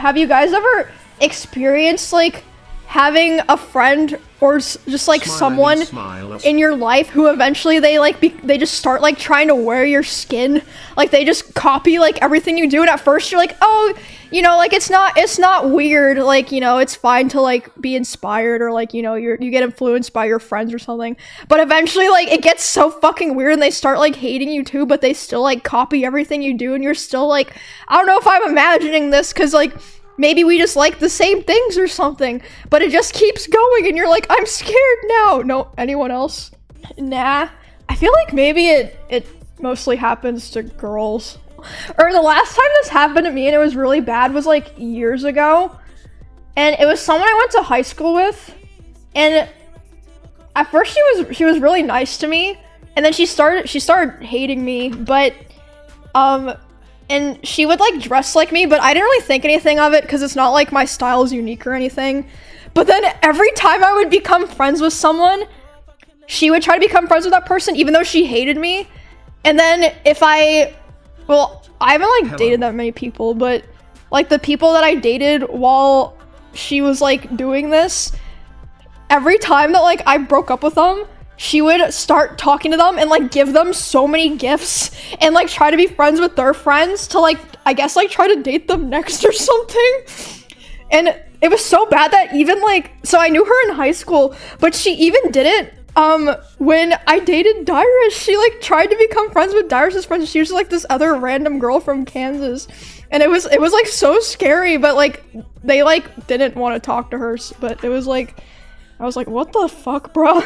have you guys ever experienced like having a friend or just like someone in your life who eventually they just start like trying to wear your skin, like they just copy like everything you do, and at first you're like, oh, you know, like it's not weird, like, you know, it's fine to like be inspired, or like, you know, you get influenced by your friends or something, but eventually like it gets so fucking weird and they start like hating you too, but they still like copy everything you do, and you're still like, I don't know if I'm imagining this, because like maybe we just like the same things or something, but it just keeps going and you're like, I'm scared now. No, anyone else? Nah. I feel like maybe it mostly happens to girls. Or the last time this happened to me and it was really bad was like years ago. And it was someone I went to high school with. And at first she was really nice to me. And then she started hating me, but and she would like dress like me, but I didn't really think anything of it because it's not like my style is unique or anything. But then every time I would become friends with someone, she would try to become friends with that person even though she hated me. And then well, I haven't like dated that many people, but like the people that I dated while she was like doing this, every time that like I broke up with them, she would start talking to them and like give them so many gifts and like try to be friends with their friends to like, I guess like try to date them next or something. And it was so bad that even like, so I knew her in high school, but she even did it when I dated Dyrus. She like tried to become friends with Dyrus's friends. She was like this other random girl from Kansas, and it was like so scary, but like they like didn't want to talk to her, but it was like, I was like, what the fuck, bro?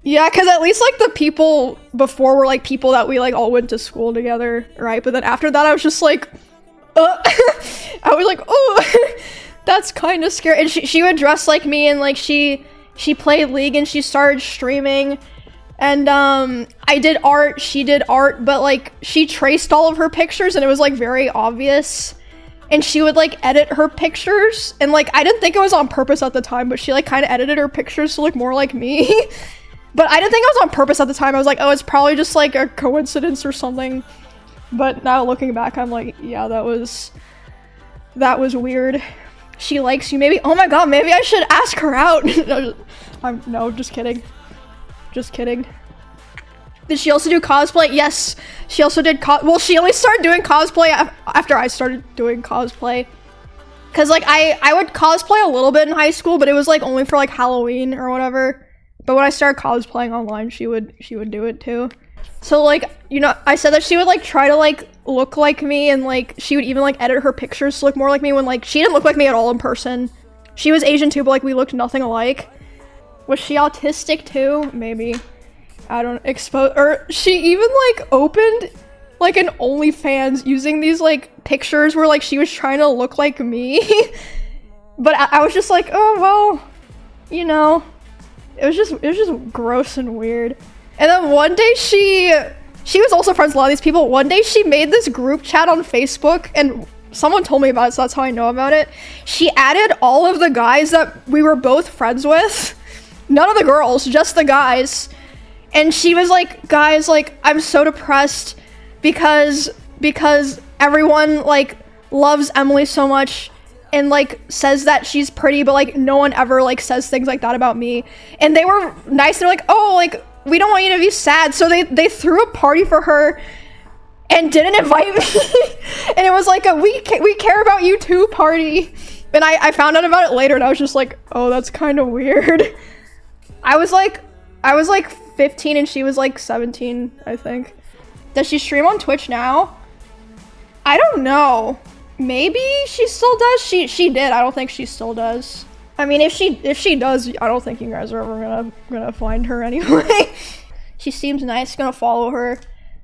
Yeah, because at least like the people before were like people that we like all went to school together, right? But then after that I was just like I was like, oh, that's kind of scary. And she would dress like me, and like she played League and she started streaming, and I did art, she did art, but like she traced all of her pictures and it was like very obvious, and she would like edit her pictures, and like I didn't think it was on purpose at the time, but she like kind of edited her pictures to look more like me. But I didn't think it was on purpose at the time. I was like, oh, it's probably just like a coincidence or something. But now looking back, I'm like, yeah, that was weird. She likes you, maybe. Oh my god, maybe I should ask her out. No, just kidding. Just kidding. Did she also do cosplay? Yes, she also did well, she only started doing cosplay after I started doing cosplay. Cause like I would cosplay a little bit in high school, but it was like only for like Halloween or whatever. But when I started cosplaying online, she would do it too. So like, you know, I said that she would like try to like look like me, and like she would even like edit her pictures to look more like me, when like she didn't look like me at all in person. She was Asian too, but like we looked nothing alike. Was she autistic too? Maybe. I don't expose, or she even like opened like an OnlyFans using these like pictures where like she was trying to look like me. But I was just like, oh well, you know. It was just gross and weird. And then one day she was also friends with a lot of these people. One day she made this group chat on Facebook, and someone told me about it, so that's how I know about it. She added all of the guys that we were both friends with. None of the girls, just the guys. And she was like, guys, like, I'm so depressed because everyone like loves Emily so much and like says that she's pretty, but like no one ever like says things like that about me. And they were nice. They're like, oh, like we don't want you to be sad. So they threw a party for her and didn't invite me. And it was like a we care about you too party. And I found out about it later, and I was just like, oh, that's kind of weird. I was like 15 and she was like 17, I think. Does she stream on Twitch now? I don't know. Maybe she still does. She did. I don't think she still does. I mean, if she does, I don't think you guys are ever gonna find her anyway. She seems nice. Gonna follow her.